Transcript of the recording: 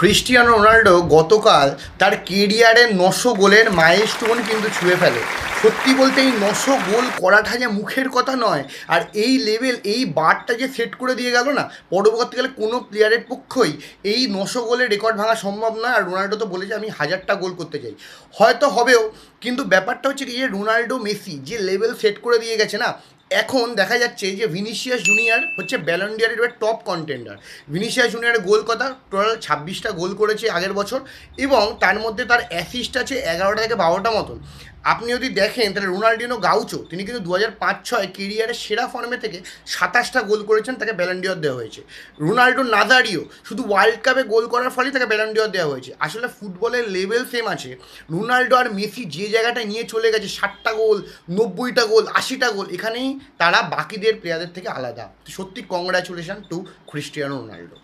Cristiano Ronaldo গতকাল তার কেরিয়ারের 900 গোলের মাইলস্টোন কিন্তু ছুঁয়ে ফেলে। সত্যি বলতে এই 900 গোল করাটা যে মুখের কথা নয়, আর এই লেভেল, এই বারটা যে সেট করে দিয়ে গেল না, পরবর্তীকালে কোনো প্লেয়ারের পক্ষই এই 900 গোলের রেকর্ড ভাঙা সম্ভব নয়। আর রোনাল্ডো তো বলেছে আমি 1000টা গোল করতে চাই, হয়তো হবেও, কিন্তু ব্যাপারটা হচ্ছে কি, যে রোনাল্ডো মেসি যে লেভেল সেট করে দিয়ে গেছে না, এখন দেখা যাচ্ছে যে ভিনিসিয়াস জুনিয়র হচ্ছে ব্যালন ডি'অরের এবার টপ কন্টেন্ডার। ভিনিসিয়াস জুনিয়রের গোল কথা, টোটাল 26টা গোল করেছে আগের বছর, এবং তার মধ্যে তার অ্যাসিস্ট আছে 11টা থেকে 12টা মতন। আপনি যদি দেখেন তাহলে রোনাল্ডিনো গাউচো, তিনি কিন্তু 2005-06 কেরিয়ারের সেরা ফর্মে থেকে 27টা গোল করেছেন, তাকে ব্যালন ডি'অর দেওয়া হয়েছে। রোনাল্ডো নাজারিও শুধু ওয়ার্ল্ড কাপে গোল করার ফলেই তাকে ব্যালন ডি'অর দেওয়া হয়েছে। আসলে ফুটবলের লেভেল সেম আছে। রোনাল্ডো আর মেসি যে জায়গাটায় নিয়ে চলে গেছে, 60টা গোল, 90টা গোল, 80টা গোল, এখানেই তারা বাকিদের প্লেয়ারদের থেকে আলাদা। সত্যি কংগ্রাচুলেশন টু ক্রিস্টিয়ানো রোনাল্ডো।